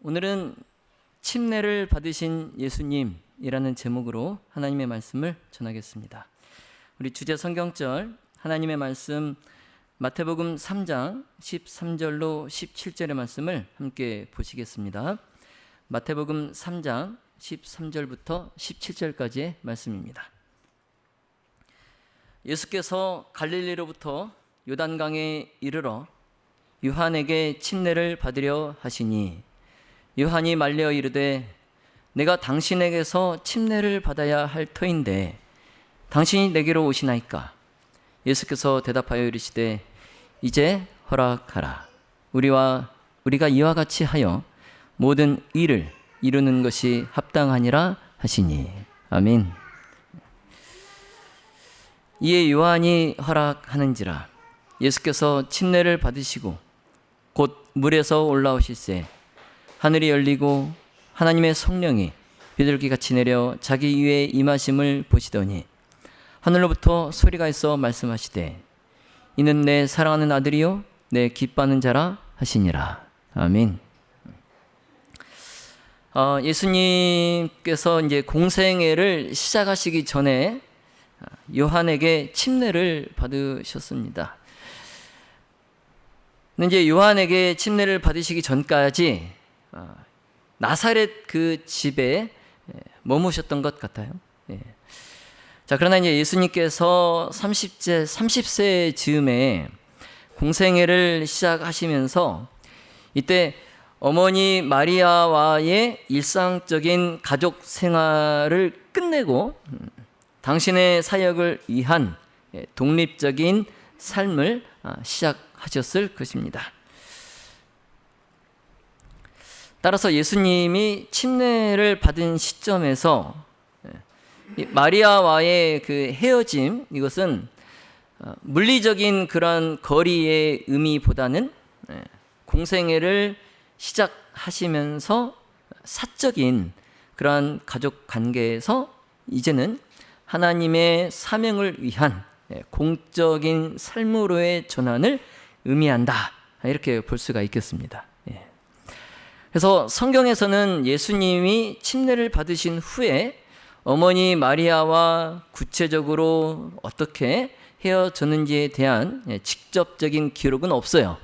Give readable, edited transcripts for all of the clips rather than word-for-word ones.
오늘은 침례를 받으신 예수님이라는 제목으로 하나님의 말씀을 전하겠습니다. 우리 주제 성경절 하나님의 말씀 마태복음 3장 13절로 17절의 말씀을 함께 보시겠습니다. 마태복음 3장 13절부터 17절까지의 말씀입니다. 예수께서 갈릴리로부터 요단강에 이르러 요한에게 침례를 받으려 하시니 요한이 말려 이르되 내가 당신에게서 침례를 받아야 할 터인데 당신이 내게로 오시나이까? 예수께서 대답하여 이르시되 이제 허락하라. 우리가 이와 같이 하여 모든 일을 이루는 것이 합당하니라 하시니. 아멘. 이에 요한이 허락하는지라 예수께서 침례를 받으시고 곧 물에서 올라오실새 하늘이 열리고 하나님의 성령이 비둘기같이 내려 자기 위에 임하심을 보시더니 하늘로부터 소리가 있어 말씀하시되 이는 내 사랑하는 아들이요 내 기뻐하는 자라 하시니라. 아멘. 예수님께서 이제 공생애를 시작하시기 전에 요한에게 침례를 받으셨습니다. 근데 이제 요한에게 침례를 받으시기 전까지 나사렛 그 집에 머무셨던 것 같아요. 자, 그러나 이제 예수님께서 30세 즈음에 공생애를 시작하시면서 이때 어머니 마리아와의 일상적인 가족 생활을 끝내고 당신의 사역을 위한 독립적인 삶을 시작하셨을 것입니다. 따라서 예수님이 침례를 받은 시점에서 마리아와의 그 헤어짐, 이것은 물리적인 그런 거리의 의미보다는 공생애를 시작하시면서 사적인 그러한 가족 관계에서 이제는 하나님의 사명을 위한 공적인 삶으로의 전환을 의미한다, 이렇게 볼 수가 있겠습니다. 그래서 성경에서는 예수님이 침례를 받으신 후에 어머니 마리아와 구체적으로 어떻게 헤어졌는지에 대한 직접적인 기록은 없어요.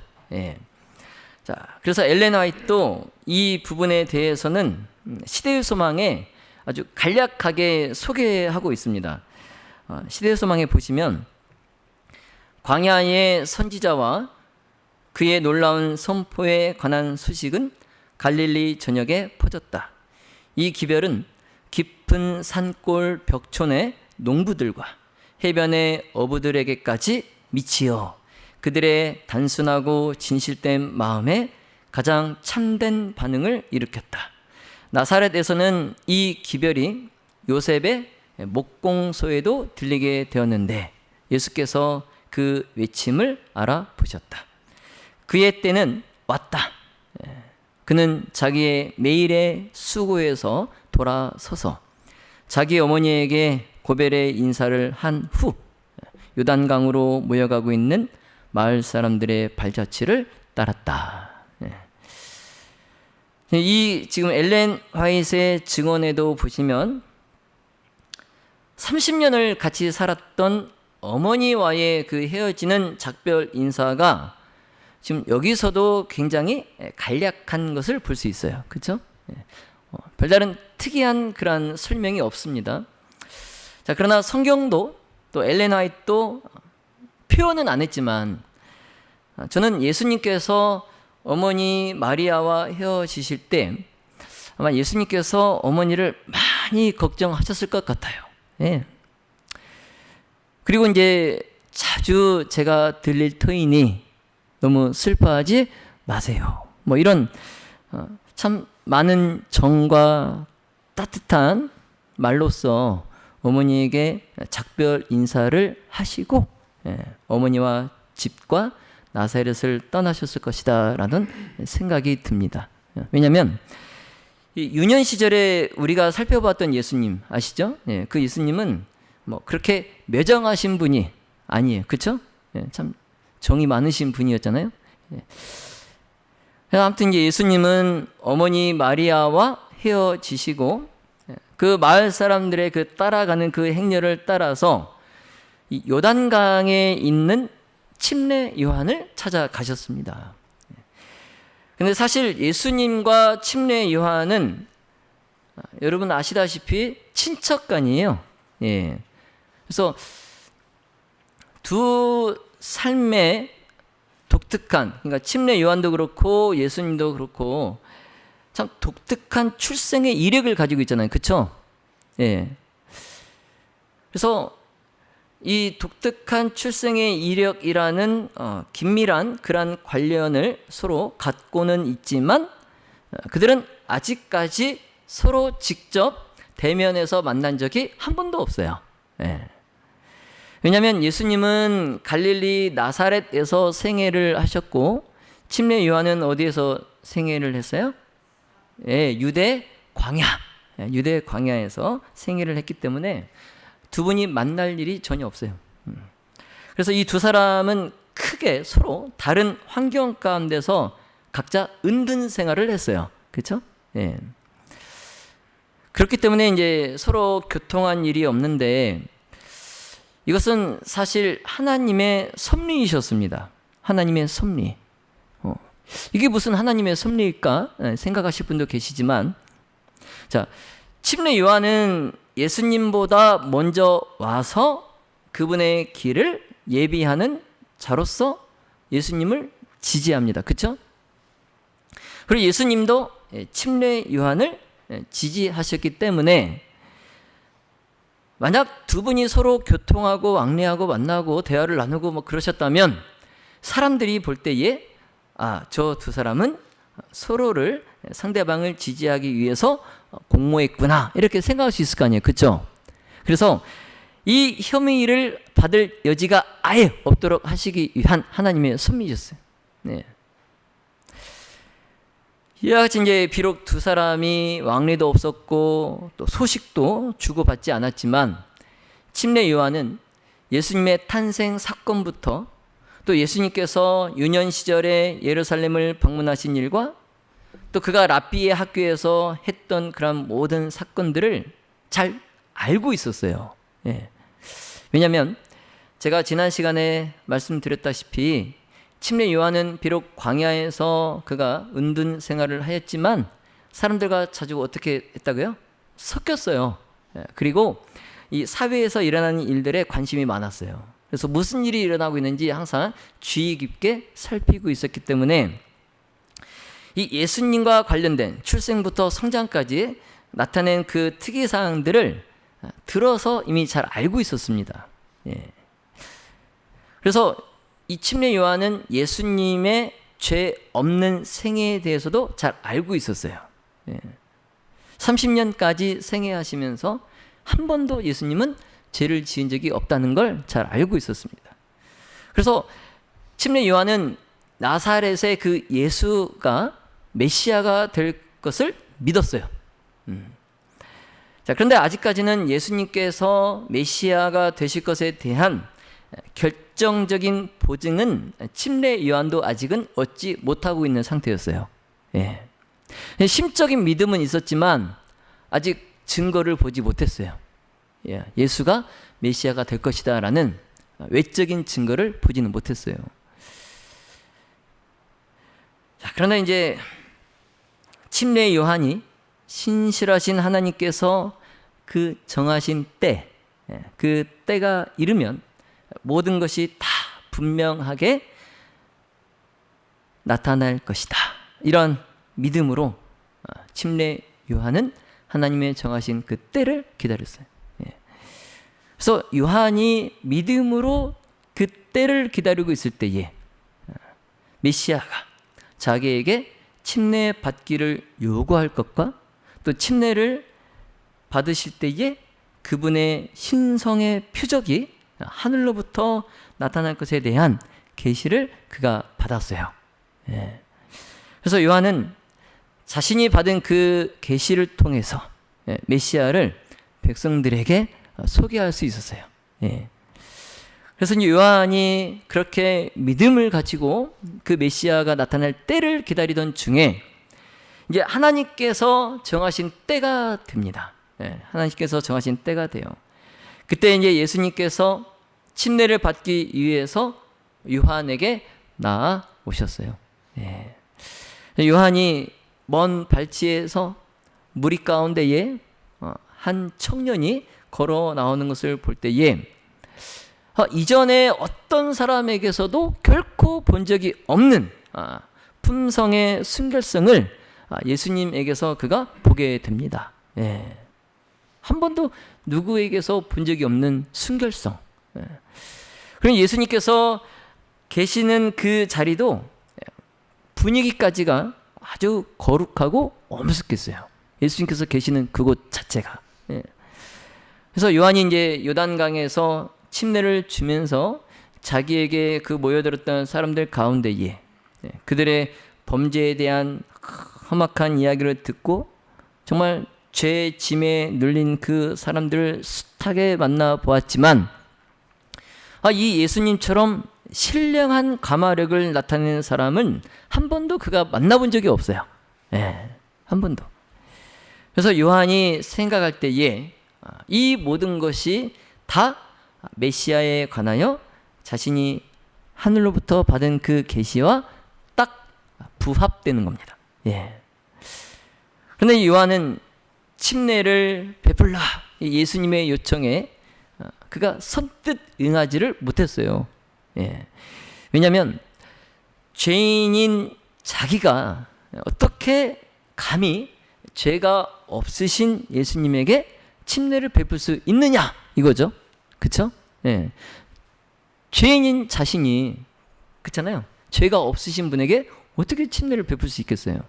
자, 그래서 엘렌 화이트도 이 부분에 대해서는 시대의 소망에 아주 간략하게 소개하고 있습니다. 시대의 소망에 보시면 광야의 선지자와 그의 놀라운 선포에 관한 소식은 갈릴리 전역에 퍼졌다. 이 기별은 깊은 산골 벽촌의 농부들과 해변의 어부들에게까지 미치어 그들의 단순하고 진실된 마음에 가장 참된 반응을 일으켰다. 나사렛에서는 이 기별이 요셉의 목공소에도 들리게 되었는데 예수께서 그 외침을 알아보셨다. 그의 때는 왔다. 그는 자기의 매일의 수고에서 돌아서서 자기 어머니에게 고별의 인사를 한 후 요단강으로 모여가고 있는 마을 사람들의 발자취를 따랐다. 이 지금 엘렌 화이트의 증언에도 보시면 30년을 같이 살았던 어머니와의 그 헤어지는 작별 인사가 지금 여기서도 굉장히 간략한 것을 볼 수 있어요. 그렇죠? 별다른 특이한 그런 설명이 없습니다. 자, 그러나 성경도 또 엘렌 화이트도 표현은 안 했지만 저는 예수님께서 어머니 마리아와 헤어지실 때 아마 예수님께서 어머니를 많이 걱정하셨을 것 같아요. 그리고 이제 자주 제가 들릴 터이니 너무 슬퍼하지 마세요. 뭐 이런 참 많은 정과 따뜻한 말로써 어머니에게 작별 인사를 하시고 어머니와 집과 나사렛을 떠나셨을 것이다 라는 생각이 듭니다. 왜냐하면 유년 시절에 우리가 살펴봤던 예수님 아시죠? 그 예수님은 뭐 그렇게 매정하신 분이 아니에요. 그렇죠? 참 정이 많으신 분이었잖아요. 아무튼 이제 예수님은 어머니 마리아와 헤어지시고 그 마을 사람들의 그 따라가는 그 행렬을 따라서 이 요단강에 있는 침례 요한을 찾아가셨습니다. 근데 사실 예수님과 침례 요한은 여러분 아시다시피 친척간이에요. 예. 그래서 두 삶의 독특한, 그러니까 침례 요한도 그렇고 예수님도 그렇고 참 독특한 출생의 이력을 가지고 있잖아요. 그렇죠? 예. 그래서 이 독특한 출생의 이력이라는 긴밀한 그런 관련을 서로 갖고는 있지만 그들은 아직까지 서로 직접 대면해서 만난 적이 한 번도 없어요. 예. 왜냐하면 예수님은 갈릴리 나사렛에서 생애를 하셨고 침례 요한은 어디에서 생애를 했어요? 예, 유대 광야, 유대 광야에서 생애를 했기 때문에 두 분이 만날 일이 전혀 없어요. 그래서 이 두 사람은 크게 서로 다른 환경 가운데서 각자 은둔 생활을 했어요. 그렇죠? 예. 그렇기 때문에 이제 서로 교통한 일이 없는데 이것은 사실 하나님의 섭리이셨습니다. 하나님의 섭리. 이게 무슨 하나님의 섭리일까 생각하실 분도 계시지만, 자, 침례 요한은 예수님보다 먼저 와서 그분의 길을 예비하는 자로서 예수님을 지지합니다. 그렇죠? 그리고 예수님도 침례 요한을 지지하셨기 때문에 만약 두 분이 서로 교통하고 왕래하고 만나고 대화를 나누고 뭐 그러셨다면 사람들이 볼 때에 저 두 사람은 서로를 상대방을 지지하기 위해서 공모했구나 이렇게 생각할 수 있을 거 아니에요. 그렇죠? 그래서 이 혐의를 받을 여지가 아예 없도록 하시기 위한 하나님의 섭리였어요. 네. 이와 같이 이제 비록 두 사람이 왕래도 없었고 또 소식도 주고받지 않았지만 침례 요한은 예수님의 탄생 사건부터 또 예수님께서 유년 시절에 예루살렘을 방문하신 일과 또 그가 랍비의 학교에서 했던 그런 모든 사건들을 잘 알고 있었어요. 예. 왜냐하면 제가 지난 시간에 말씀드렸다시피 침례 요한은 비록 광야에서 그가 은둔 생활을 하였지만 사람들과 자주 어떻게 했다고요? 섞였어요. 그리고 이 사회에서 일어나는 일들에 관심이 많았어요. 그래서 무슨 일이 일어나고 있는지 항상 주의 깊게 살피고 있었기 때문에 이 예수님과 관련된 출생부터 성장까지 나타낸 그 특이사항들을 들어서 이미 잘 알고 있었습니다. 예. 그래서 이 침례 요한은 예수님의 죄 없는 생애에 대해서도 잘 알고 있었어요. 예. 30년까지 생애하시면서 한 번도 예수님은 죄를 지은 적이 없다는 걸 잘 알고 있었습니다. 그래서 침례 요한은 나사렛의 그 예수가 메시아가 될 것을 믿었어요. 자, 그런데 아직까지는 예수님께서 메시아가 되실 것에 대한 결정적인 보증은 침례 요한도 아직은 얻지 못하고 있는 상태였어요. 예. 심적인 믿음은 있었지만 아직 증거를 보지 못했어요. 예. 예수가 메시아가 될 것이다 라는 외적인 증거를 보지는 못했어요. 자, 그러나 이제 침례 요한이 신실하신 하나님께서 그 정하신 때, 그 때가 이르면 모든 것이 다 분명하게 나타날 것이다. 이런 믿음으로 침례 요한은 하나님의 정하신 그 때를 기다렸어요. 그래서 요한이 믿음으로 그 때를 기다리고 있을 때에 메시아가 자기에게 침례 받기를 요구할 것과 또 침례를 받으실 때에 그분의 신성의 표적이 하늘로부터 나타날 것에 대한 계시를 그가 받았어요. 예. 그래서 요한은 자신이 받은 그 계시를 통해서 메시아를 백성들에게 소개할 수 있었어요. 예. 그래서 이제 요한이 그렇게 믿음을 가지고 그 메시아가 나타날 때를 기다리던 중에 이제 하나님께서 정하신 때가 됩니다. 예, 하나님께서 정하신 때가 돼요. 그때 이제 예수님께서 침례를 받기 위해서 요한에게 나아오셨어요. 예. 요한이 먼 발치에서 무리 가운데에 한 청년이 걸어 나오는 것을 볼 때에 이전에 어떤 사람에게서도 결코 본 적이 없는 품성의 순결성을 예수님에게서 그가 보게 됩니다. 예. 한 번도 누구에게서 본 적이 없는 순결성. 예. 그럼 예수님께서 계시는 그 자리도 분위기까지가 아주 거룩하고 엄숙했어요. 예수님께서 계시는 그곳 자체가. 예. 그래서 요한이 이제 요단강에서 침례를 주면서 자기에게 그 모여들었던 사람들 가운데에 그들의 범죄에 대한 험악한 이야기를 듣고 정말 죄 짐에 눌린 그 사람들을 숱하게 만나 보았지만 이 예수님처럼 신령한 가마력을 나타내는 사람은 한 번도 그가 만나본 적이 없어요. 예, 한 번도. 그래서 요한이 생각할 때에 이 모든 것이 다 메시아에 관하여 자신이 하늘로부터 받은 그 계시와 딱 부합되는 겁니다. 예. 그런데 요한은 침례를 베풀라 예수님의 요청에 그가 선뜻 응하지를 못했어요. 예. 왜냐하면 죄인인 자기가 어떻게 감히 죄가 없으신 예수님에게 침례를 베풀 수 있느냐 이거죠. 그렇죠? 예. 죄인인 자신이 그렇잖아요. 죄가 없으신 분에게 어떻게 침례를 베풀 수 있겠어요?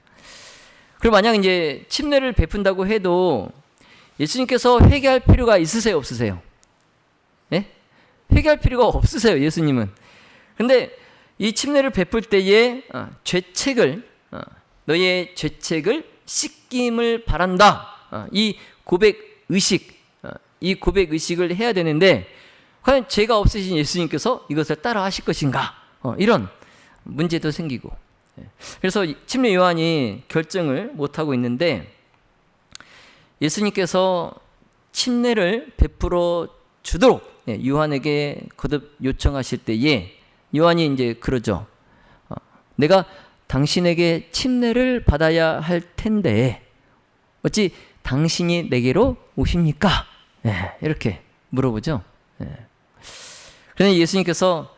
그리고 만약 이제 침례를 베푼다고 해도 예수님께서 회개할 필요가 있으세요, 없으세요? 예? 회개할 필요가 없으세요, 예수님은. 근데 이 침례를 베풀 때에 죄책을 너의 죄책을 씻김을 바란다. 이 고백 의식, 이 고백 의식을 해야 되는데 과연 죄가 없으신 예수님께서 이것을 따라 하실 것인가? 이런 문제도 생기고. 그래서 침례 요한이 결정을 못하고 있는데 예수님께서 침례를 베풀어 주도록 요한에게 거듭 요청하실 때에 요한이 이제 그러죠. 내가 당신에게 침례를 받아야 할 텐데 어찌 당신이 내게로 오십니까? 이렇게 물어보죠. 그런데 예수님께서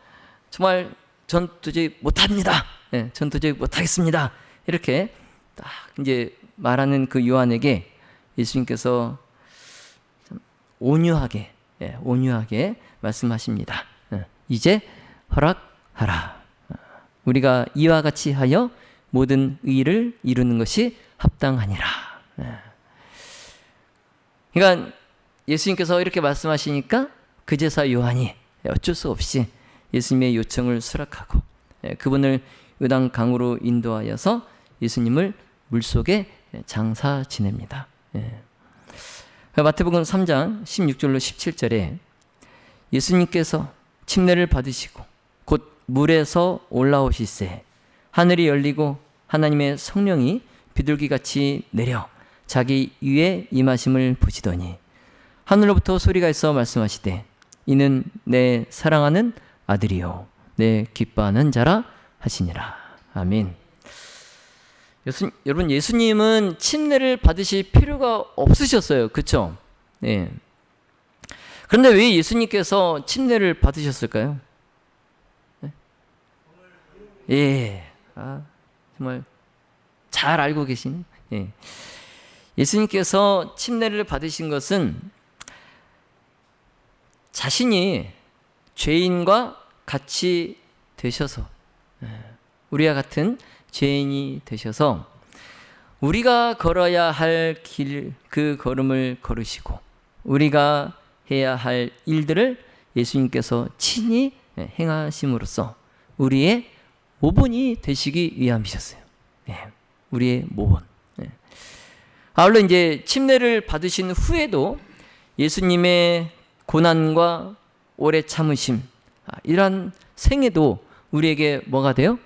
정말 전 도저히 못합니다. 전 도저히 못하겠습니다. 이렇게 딱 이제 말하는 그 요한에게 예수님께서 온유하게 말씀하십니다. 이제 허락하라. 우리가 이와 같이 하여 모든 의를 이루는 것이 합당하니라. 그러니까 예수님께서 이렇게 말씀하시니까 그제서 요한이 어쩔 수 없이 예수님의 요청을 수락하고 그분을 요단강으로 인도하여서 예수님을 물속에 장사 지냅니다. 마태복음 3장 16절로 17절에 예수님께서 침례를 받으시고 곧 물에서 올라오시세 하늘이 열리고 하나님의 성령이 비둘기같이 내려 자기 위에 임하심을 보시더니 하늘로부터 소리가 있어 말씀하시되 이는 내 사랑하는 아들이요 내 기뻐하는 자라 하시니라. 아멘. 여러분 예수님은 침례를 받으실 필요가 없으셨어요. 그렇죠? 네. 그런데 왜 예수님께서 침례를 받으셨을까요? 네? 예. 정말 잘 알고 계시네. 예. 예수님께서 침례를 받으신 것은 자신이 죄인과 같이 되셔서 우리와 같은 죄인이 되셔서 우리가 걸어야 할 길 그 걸음을 걸으시고 우리가 해야 할 일들을 예수님께서 친히 행하심으로써 우리의 모본이 되시기 위함이셨어요. 우리의 모본. 아울러 이제 침례를 받으신 후에도 예수님의 고난과 오래 참으심 이러한 생애도 우리에게 뭐가 돼요?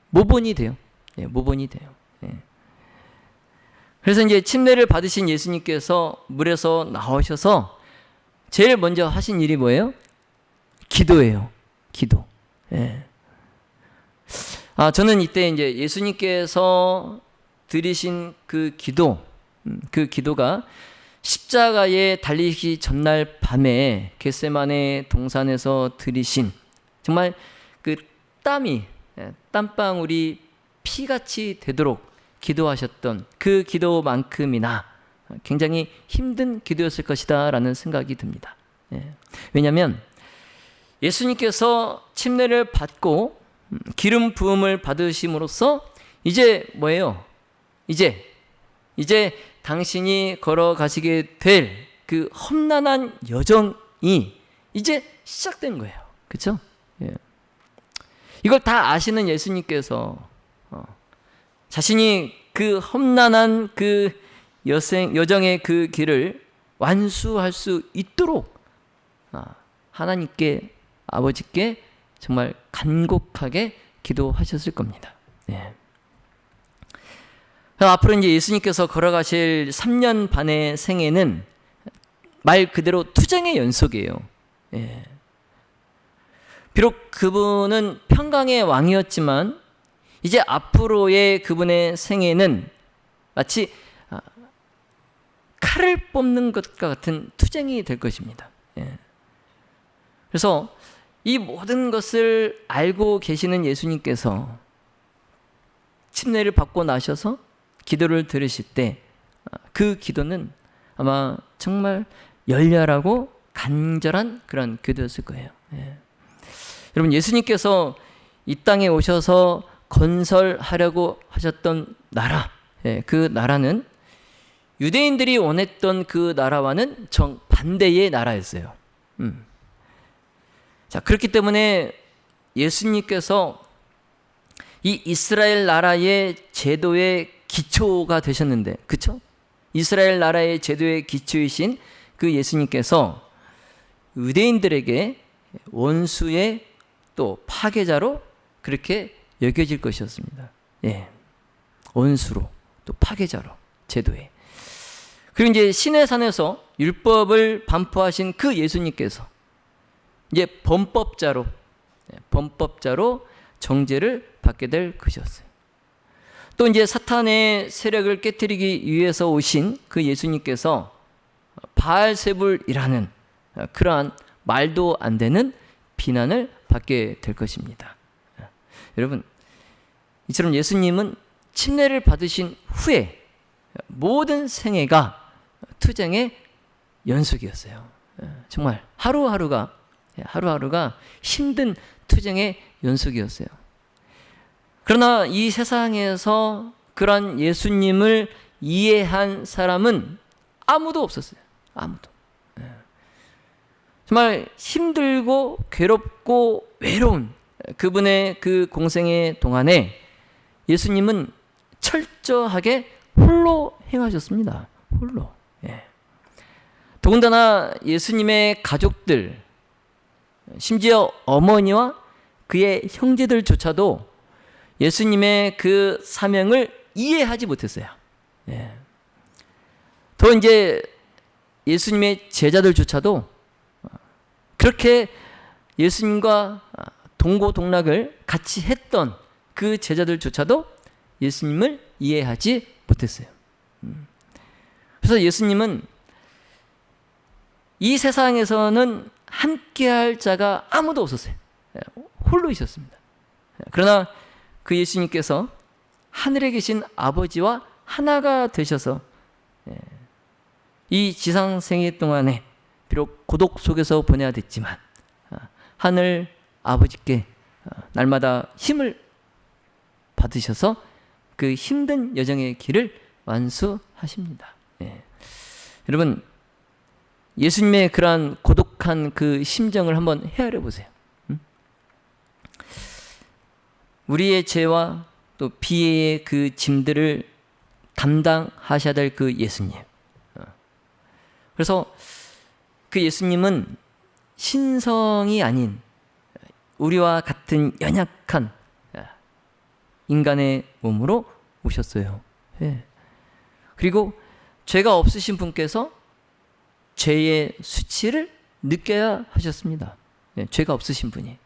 모본이 돼요. 예, 모본이 돼요. 예. 그래서 이제 침례를 받으신 예수님께서 물에서 나오셔서 제일 먼저 하신 일이 뭐예요? 기도예요. 기도. 예. 저는 이때 이제 예수님께서 드리신 그 기도가 십자가에 달리기 전날 밤에 겟세마네 동산에서 드리신 정말 그 땀방울이 피같이 되도록 기도하셨던 그 기도만큼이나 굉장히 힘든 기도였을 것이다 라는 생각이 듭니다. 왜냐하면 예수님께서 침례를 받고 기름 부음을 받으심으로써 이제 뭐예요? 이제 당신이 걸어가시게 될 그 험난한 여정이 이제 시작된 거예요. 그렇죠? 이걸 다 아시는 예수님께서 자신이 그 험난한 그 여정의 그 길을 완수할 수 있도록 하나님께 아버지께 정말 간곡하게 기도하셨을 겁니다. 앞으로 이제 예수님께서 걸어가실 3년 반의 생애는 말 그대로 투쟁의 연속이에요. 비록 그분은 평강의 왕이었지만 이제 앞으로의 그분의 생애는 마치 칼을 뽑는 것과 같은 투쟁이 될 것입니다. 그래서 이 모든 것을 알고 계시는 예수님께서 침례를 받고 나셔서 기도를 들으실 때 그 기도는 아마 정말 열렬하고 간절한 그런 기도였을 거예요. 여러분, 예수님께서 이 땅에 오셔서 건설하려고 하셨던 나라, 그 나라는 유대인들이 원했던 그 나라와는 정반대의 나라였어요. 자, 그렇기 때문에 예수님께서 이 이스라엘 나라의 제도의 기초가 되셨는데, 그쵸? 이스라엘 나라의 제도의 기초이신 그 예수님께서 유대인들에게 원수의 또 파괴자로 그렇게 여겨질 것이었습니다. 원수로 또 파괴자로 제도에. 그리고 이제 시내산에서 율법을 반포하신 그 예수님께서 이제 범법자로 정죄를 받게 될 것이었어요. 또 이제 사탄의 세력을 깨뜨리기 위해서 오신 그 예수님께서 바알세불이라는 그러한 말도 안 되는 비난을 받게 될 것입니다. 여러분, 이처럼 예수님은 침례를 받으신 후에 모든 생애가 투쟁의 연속이었어요. 정말 하루하루가 힘든 투쟁의 연속이었어요. 그러나 이 세상에서 그런 예수님을 이해한 사람은 아무도 없었어요. 아무도. 정말 힘들고 괴롭고 외로운 그분의 그 공생의 동안에 예수님은 철저하게 홀로 행하셨습니다. 홀로. 더군다나 예수님의 가족들, 심지어 어머니와 그의 형제들조차도 예수님의 그 사명을 이해하지 못했어요. 더 이제 예수님의 제자들조차도 그렇게 예수님과 동고동락을 같이 했던 그 제자들조차도 예수님을 이해하지 못했어요. 그래서 예수님은 이 세상에서는 함께할 자가 아무도 없었어요. 홀로 있었습니다. 그러나 그 예수님께서 하늘에 계신 아버지와 하나가 되셔서 이 지상생애 동안에 비록 고독 속에서 보내야 됐지만 하늘 아버지께 날마다 힘을 받으셔서 그 힘든 여정의 길을 완수하십니다. 여러분, 예수님의 그러한 고독한 그 심정을 한번 헤아려 보세요. 우리의 죄와 또 비애의 그 짐들을 담당하셔야 될 그 예수님. 그래서 그 예수님은 신성이 아닌 우리와 같은 연약한 인간의 몸으로 오셨어요. 예. 그리고 죄가 없으신 분께서 죄의 수치를 느껴야 하셨습니다. 예, 죄가 없으신 분이.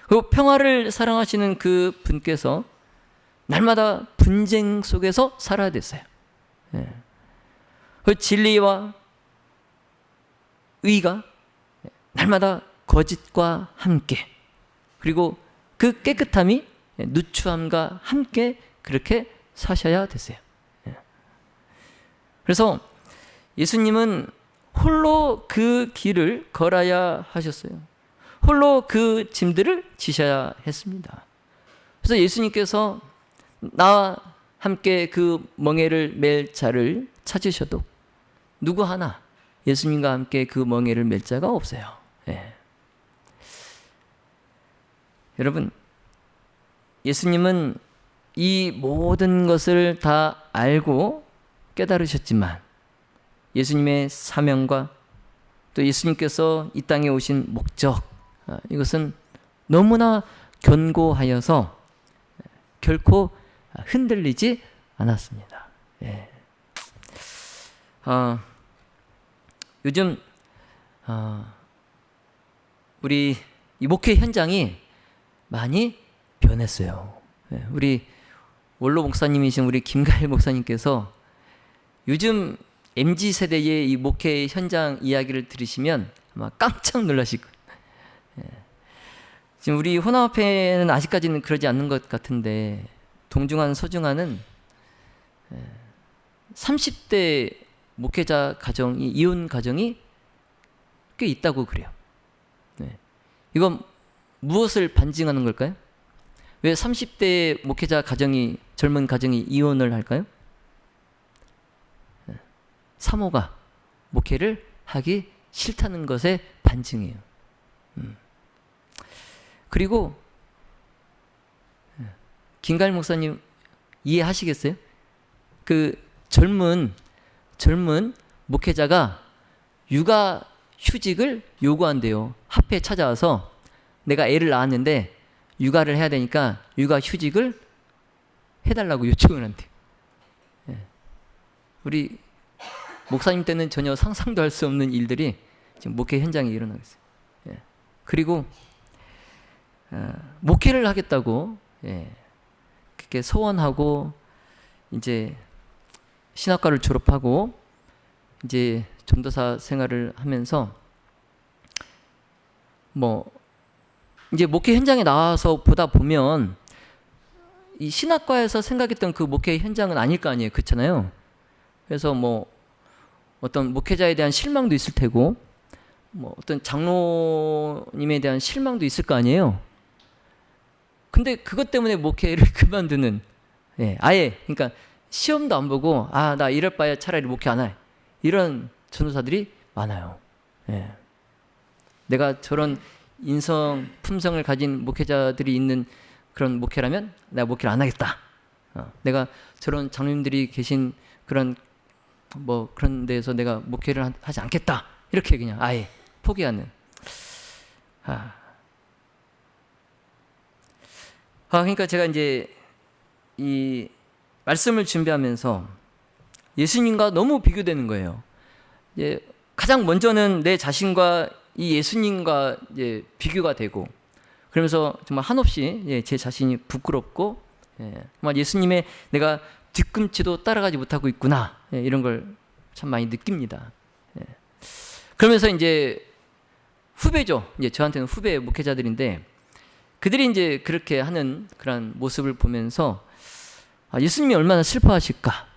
그리고 평화를 사랑하시는 그 분께서 날마다 분쟁 속에서 살아야 됐어요. 예. 그 진리와 의가 날마다 거짓과 함께, 그리고 그 깨끗함이 누추함과 함께 그렇게 사셔야 됐어요. 예. 그래서 예수님은 홀로 그 길을 걸어야 하셨어요. 홀로 그 짐들을 지셔야 했습니다. 그래서 예수님께서 나와 함께 그 멍에를 맬 자를 찾으셔도 누구 하나 예수님과 함께 그 멍에를 맬 자가 없어요. 예. 여러분, 예수님은 이 모든 것을 다 알고 깨달으셨지만 예수님의 사명과 또 예수님께서 이 땅에 오신 목적, 이것은 너무나 견고하여서 결코 흔들리지 않았습니다. 예. 요즘 우리 이 목회 현장이 많이 변했어요. 예. 우리 원로 목사님이신 우리 김가일 목사님께서 요즘 MZ세대의 이 목회 현장 이야기를 들으시면 아마 깜짝 놀라실 거예요. 예. 지금 우리 혼합회는 아직까지는 그러지 않는 것 같은데 동중한 서중한은 30대 목회자 가정이, 이혼 가정이 꽤 있다고 그래요. 네. 이건 무엇을 반증하는 걸까요? 왜 30대 목회자 가정이, 젊은 가정이 이혼을 할까요? 사모가 목회를 하기 싫다는 것의 반증이에요. 그리고 김가일 목사님 이해하시겠어요? 그 젊은 목회자가 육아 휴직을 요구한대요. 합회에 찾아와서 내가 애를 낳았는데 육아를 해야 되니까 육아 휴직을 해달라고 요청을 한대요. 예. 우리 목사님 때는 전혀 상상도 할 수 없는 일들이 지금 목회 현장에 일어나고 있어요. 예. 그리고 목회를 하겠다고 그렇게 소원하고 이제 신학과를 졸업하고 이제 전도사 생활을 하면서 뭐 이제 목회 현장에 나와서 보다 보면 이 신학과에서 생각했던 그 목회 현장은 아닐 거 아니에요. 그렇잖아요. 그래서 뭐 어떤 목회자에 대한 실망도 있을 테고 뭐 어떤 장로님에 대한 실망도 있을 거 아니에요. 근데 그것 때문에 목회를 그만두는, 아예 그러니까 시험도 안 보고 나 이럴 바에 차라리 목회 안 해, 이런 전도사들이 많아요. 예. 내가 저런 인성 품성을 가진 목회자들이 있는 그런 목회라면 내가 목회를 안 하겠다. 내가 저런 장로님들이 계신 그런 뭐 그런 데서 내가 목회를 하지 않겠다. 이렇게 그냥 아예 포기하는. 그러니까 제가 이제 이 말씀을 준비하면서 예수님과 너무 비교되는 거예요. 이제 가장 먼저는 내 자신과 이 예수님과 이제 비교가 되고, 그러면서 정말 한없이 제 자신이 부끄럽고, 정말 예수님의 내가 뒤꿈치도 따라가지 못하고 있구나, 이런 걸 참 많이 느낍니다. 그러면서 이제 후배죠. 이제 저한테는 후배 목회자들인데, 그들이 이제 그렇게 하는 그런 모습을 보면서 예수님이 얼마나 슬퍼하실까,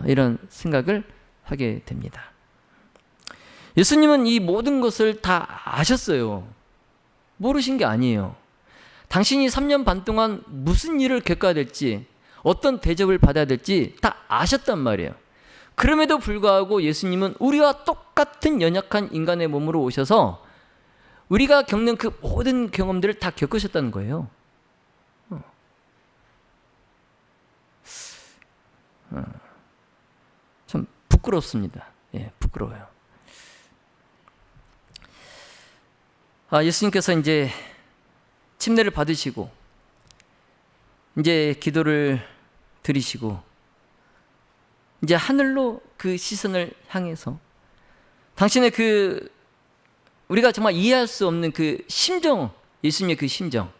이런 생각을 하게 됩니다. 예수님은 이 모든 것을 다 아셨어요. 모르신 게 아니에요. 당신이 3년 반 동안 무슨 일을 겪어야 될지, 어떤 대접을 받아야 될지 다 아셨단 말이에요. 그럼에도 불구하고 예수님은 우리와 똑같은 연약한 인간의 몸으로 오셔서 우리가 겪는 그 모든 경험들을 다 겪으셨다는 거예요. 참 부끄럽습니다. 부끄러워요. 예수님께서 이제 침례를 받으시고 이제 기도를 드리시고 이제 하늘로 그 시선을 향해서 당신의 그 우리가 정말 이해할 수 없는 그 심정, 예수님의 그 심정,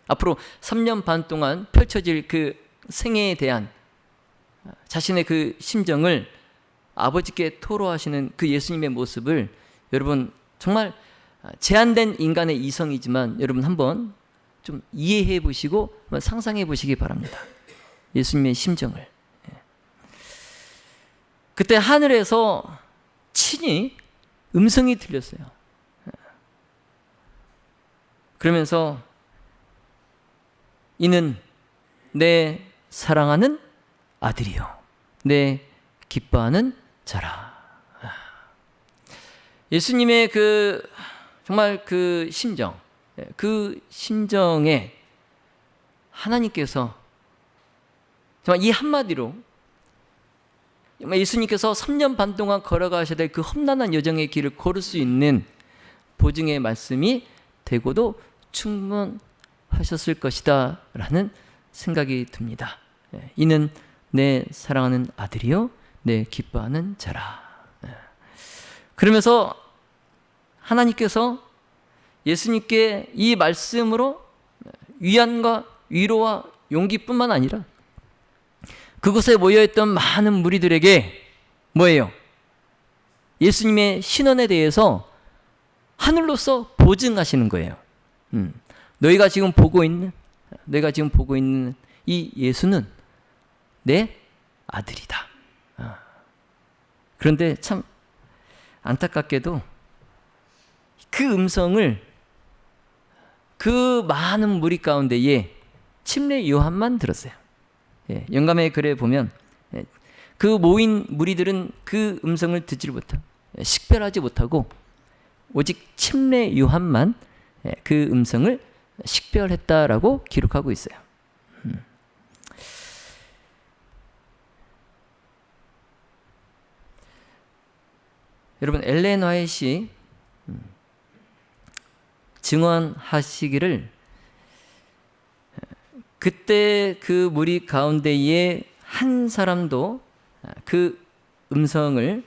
앞으로 3년 반 동안 펼쳐질 그 생애에 대한 자신의 그 심정을 아버지께 토로하시는 그 예수님의 모습을 여러분 정말 제한된 인간의 이성이지만 여러분 한번 좀 이해해 보시고 한번 상상해 보시기 바랍니다. 예수님의 심정을. 그때 하늘에서 친히 음성이 들렸어요. 그러면서 이는 내 사랑하는 아들이요 내 기뻐하는 자라. 예수님의 그 정말 그 심정, 그 심정에 하나님께서 정말 이 한마디로 정말 예수님께서 3년 반 동안 걸어가셔야 될 그 험난한 여정의 길을 걸을 수 있는 보증의 말씀이 되고도 충분하셨을 것이다 라는 생각이 듭니다. 이는 내 사랑하는 아들이요 내 기뻐하는 자라. 그러면서 하나님께서 예수님께 이 말씀으로 위안과 위로와 용기뿐만 아니라 그곳에 모여있던 많은 무리들에게 뭐예요? 예수님의 신원에 대해서 하늘로서 보증하시는 거예요. 너희가 지금 보고 있는 이 예수는 내 아들이다. 그런데 참 안타깝게도 그 음성을 그 많은 무리 가운데에 침례 요한만 들었어요. 영감의 글에 보면 그 모인 무리들은 그 음성을 듣지를 못하고 식별하지 못하고 오직 침례 요한만 그 음성을 식별했다라고 기록하고 있어요. 여러분 엘렌 화이트이 증언하시기를 그때 그 무리 가운데에 한 사람도 그 음성을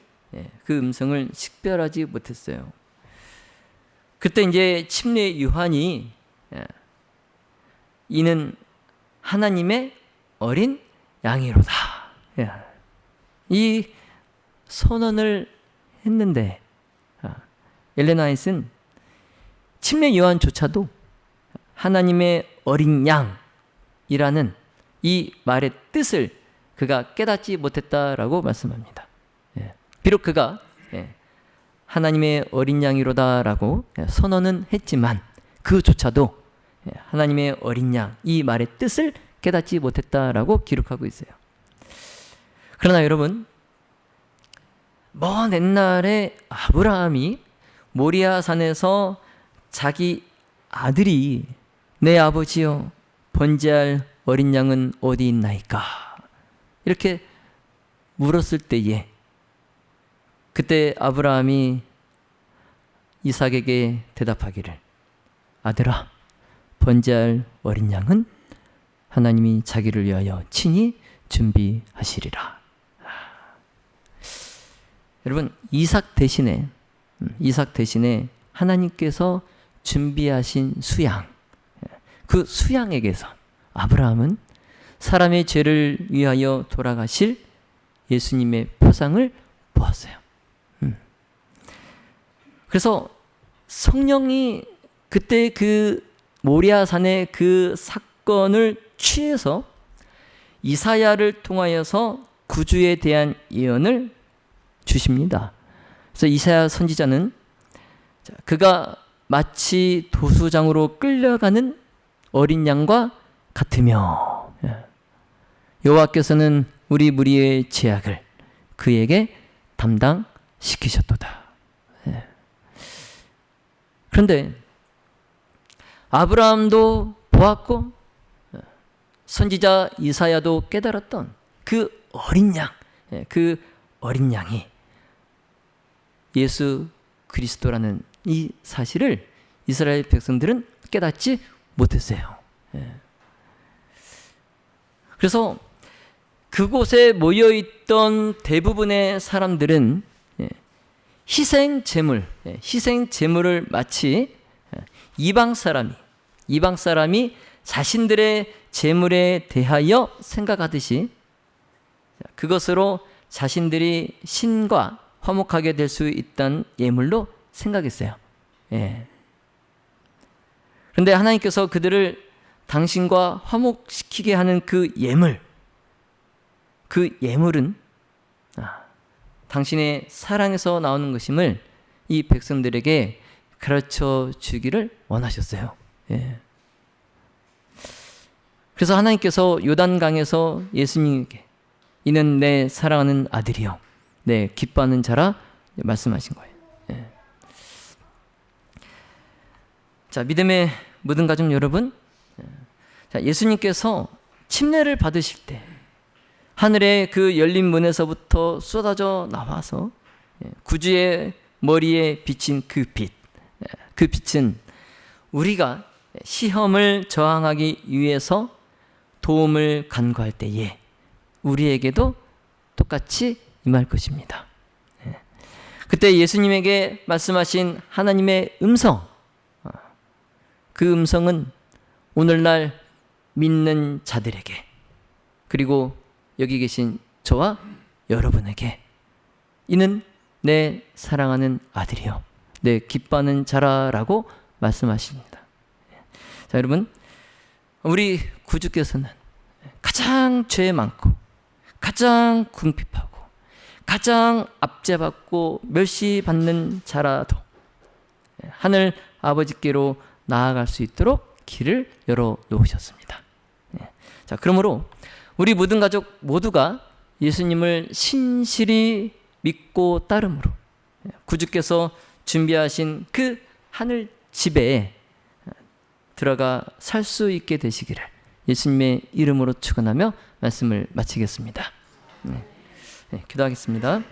식별하지 못했어요. 그때 이제 침례 요한이 이는 하나님의 어린 양이로다 이 선언을 했는데 엘렌 화이트는 침례 요한조차도 하나님의 어린 양이라는 이 말의 뜻을 그가 깨닫지 못했다라고 말씀합니다. 비록 그가 하나님의 어린 양이로다라고 선언은 했지만 그조차도 하나님의 어린 양 이 말의 뜻을 깨닫지 못했다라고 기록하고 있어요. 그러나 여러분 먼 옛날에 아브라함이 모리아 산에서 자기 아들이 내 아버지여 번제할 어린 양은 어디 있나이까 이렇게 물었을 때에 그때 아브라함이 이삭에게 대답하기를 아들아 번제할 어린 양은 하나님이 자기를 위하여 친히 준비하시리라. 여러분 이삭 대신에 하나님께서 준비하신 수양 그 수양에게서 아브라함은 사람의 죄를 위하여 돌아가실 예수님의 표상을 보았어요. 그래서 성령이 그때 그 모리아 산의 그 사건을 취해서 이사야를 통하여서 구주에 대한 예언을 주십니다. 그래서 이사야 선지자는 그가 마치 도수장으로 끌려가는 어린 양과 같으며 여호와께서는 우리 무리의 죄악을 그에게 담당시키셨도다. 그런데 아브라함도 보았고 선지자 이사야도 깨달았던 그 어린 양, 그 어린 양이 예수 그리스도라는 이 사실을 이스라엘 백성들은 깨닫지 못했어요. 그래서 그곳에 모여있던 대부분의 사람들은 희생 제물을 마치 이방 사람이 자신들의 제물에 대하여 생각하듯이 그것으로 자신들이 신과 화목하게 될 수 있다는 예물로 생각했어요. 그런데 하나님께서 그들을 당신과 화목시키게 하는 그 예물은 당신의 사랑에서 나오는 것임을 이 백성들에게 가르쳐 주기를 원하셨어요. 그래서 하나님께서 요단강에서 예수님에게 이는 내 사랑하는 아들이요 내 기뻐하는 자라 말씀하신 거예요. 자, 믿음의 모든 가족 여러분, 자, 예수님께서 침례를 받으실 때 하늘의 그 열린 문에서부터 쏟아져 나와서 구주의 머리에 비친 그 빛은 우리가 시험을 저항하기 위해서 도움을 간구할 때에 우리에게도 똑같이 임할 것입니다. 그때 예수님에게 말씀하신 하나님의 음성, 그 음성은 오늘날 믿는 자들에게 그리고 여기 계신 저와 여러분에게 이는 내 사랑하는 아들이요 내 기뻐하는 자라라고 말씀하십니다. 자, 여러분, 우리 구주께서는 가장 죄 많고 가장 궁핍하고 가장 압제받고 멸시받는 자라도 하늘 아버지께로 나아갈 수 있도록 길을 열어 놓으셨습니다. 자, 그러므로 우리 모든 가족 모두가 예수님을 신실히 믿고 따름으로 구주께서 준비하신 그 하늘 집에 들어가 살 수 있게 되시기를 예수님의 이름으로 축원하며 말씀을 마치겠습니다. 기도하겠습니다.